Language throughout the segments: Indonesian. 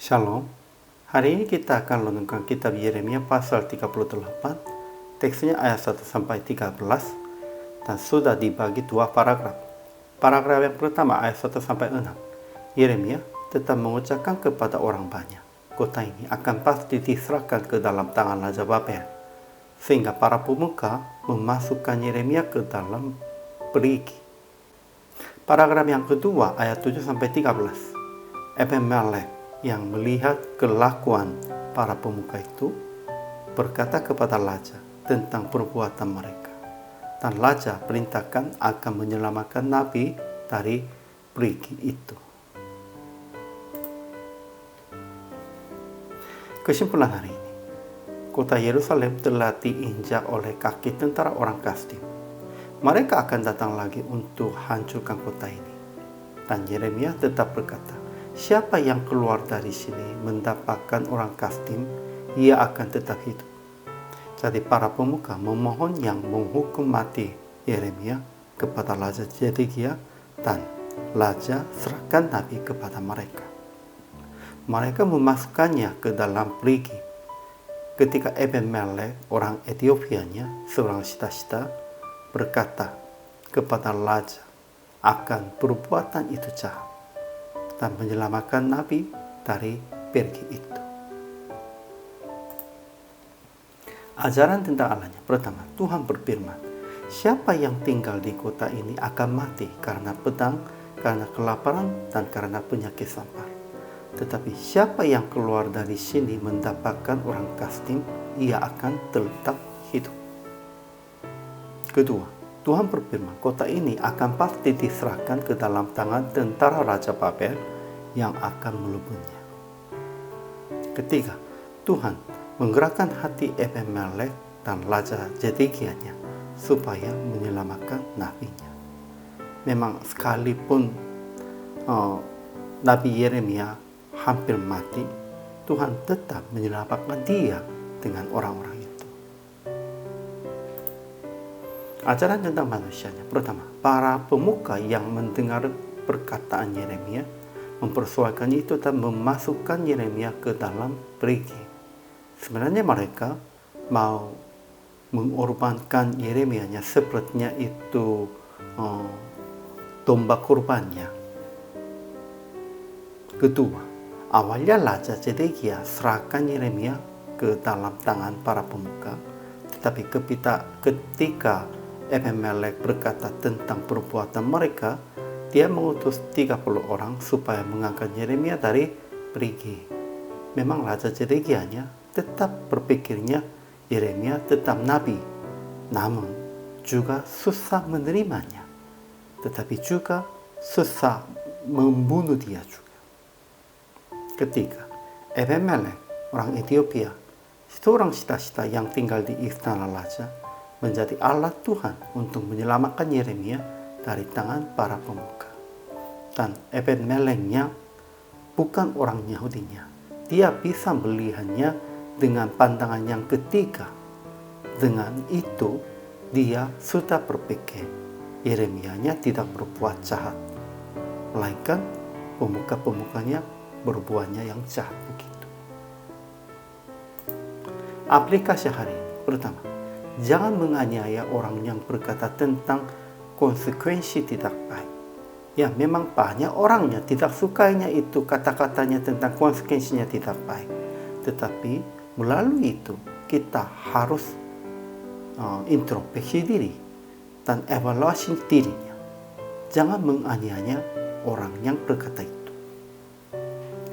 Shalom. Hari ini kita akan merenungkan kitab Yeremia pasal 38, teksnya ayat 1 sampai 13 dan sudah dibagi dua paragraf. Paragraf yang pertama ayat 1 sampai 6. Yeremia tetap mengucapkan kepada orang banyak, kota ini akan pasti diserahkan ke dalam tangan Raja Babel, sehingga para pemuka memasukkan Yeremia ke dalam perigi. Paragraf yang kedua ayat 7 sampai 13. Ebemelek yang melihat kelakuan para pemuka itu berkata kepada Raja tentang perbuatan mereka, dan Raja perintahkan akan menyelamatkan nabi dari perigi itu. Kesimpulan hari ini, kota Yerusalem telah diinjak oleh kaki tentara orang Kasdim. Mereka akan datang lagi untuk hancurkan kota ini. Dan Yeremia tetap berkata, siapa yang keluar dari sini mendapatkan orang Kasdim, ia akan tetap hidup. Jadi para pemuka memohon yang menghukum mati Yeremia kepada Raja Zedekia, dan Raja serahkan nabi kepada mereka. Mereka memasukkannya ke dalam perigi. Ketika Ebemelek, orang Etiopianya, seorang cita-cita, berkata kepada Raja akan perbuatan itu jahat dan menyelamatkan nabi dari pergi itu. Ajaran tentang Allahnya. Pertama, Tuhan berfirman, siapa yang tinggal di kota ini akan mati karena pedang, karena kelaparan, dan karena penyakit sampar. Tetapi siapa yang keluar dari sini mendapatkan orang Kasdim, ia akan tetap hidup. Kedua, Tuhan berfirman, kota ini akan pasti diserahkan ke dalam tangan tentara Raja Babel yang akan meleburnya. Ketiga, Tuhan menggerakkan hati Ebemelek dan Raja Zedekianya supaya menyelamatkan nabinya. Memang sekalipun Nabi Yeremia hampir mati, Tuhan tetap menyelamatkan dia dengan orang-orang itu. Ajaran tentang manusianya. Pertama, para pemuka yang mendengar perkataan Yeremia mempersoalkan itu dan memasukkan Yeremia ke dalam perigi. Sebenarnya mereka mau mengorbankan Yeremianya sepertinya itu domba kurbannya. Kedua, awalnya Raja Zedekia serahkan Yeremia ke dalam tangan para pemuka, tetapi ketika Ebemelek berkata tentang perbuatan mereka, dia mengutus 30 orang supaya mengangkat Yeremia dari perigi. Memang Raja Zedekianya tetap berpikirnya Yeremia tetap nabi, namun juga susah menerimanya, tetapi juga susah membunuh dia juga. Ketiga, Ebemelek, orang Ethiopia, seorang cita-cita yang tinggal di istana raja, menjadi alat Tuhan untuk menyelamatkan Yeremia dari tangan para pemuka. Dan Ebemeleknya bukan orang Yahudinya. Dia bisa melihatnya dengan pandangan yang ketiga. Dengan itu, dia sudah berpikir Yeremianya tidak berbuat jahat, melainkan pemuka-pemukanya berbuatnya yang jahat begitu. Aplikasi hari ini. Pertama, jangan menganiaya orang yang berkata tentang konsekuensi tidak baik. Ya, memang banyak orangnya tidak sukainya itu kata-katanya tentang konsekuensinya tidak baik. Tetapi melalui itu kita harus introspeksi diri dan evaluasi dirinya. Jangan menganiaya orang yang berkata itu.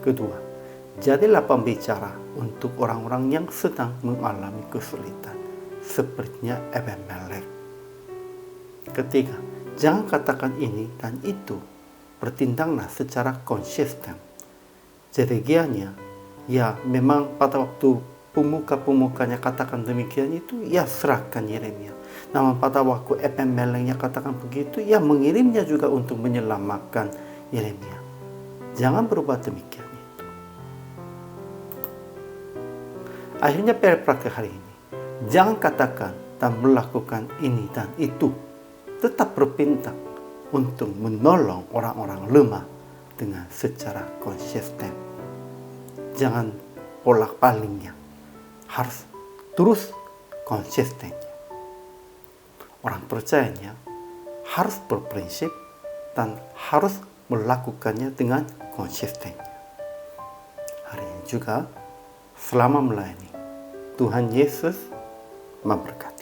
Kedua, jadilah pembicara untuk orang-orang yang sedang mengalami kesulitan, sepertinya Ebemelek. Ketiga, jangan katakan ini dan itu. Bertindaklah secara konsisten. Zedekianya, ya memang pada waktu pemuka-pemukanya katakan demikian itu, ya serahkan Yeremia. Namun pada waktu Ebemeleknya katakan begitu, ya mengirimnya juga untuk menyelamatkan Yeremia. Jangan berbuat demikian itu. Akhirnya praktek hari ini, jangan katakan dan melakukan ini dan itu. Tetap berpintar untuk menolong orang-orang lemah dengan secara konsisten. jangan bolak-baliknya, harus terus konsistennya. Orang percayanya harus berprinsip dan harus melakukannya dengan konsistennya. Hari ini juga, selama melayani, Tuhan Yesus memberkati.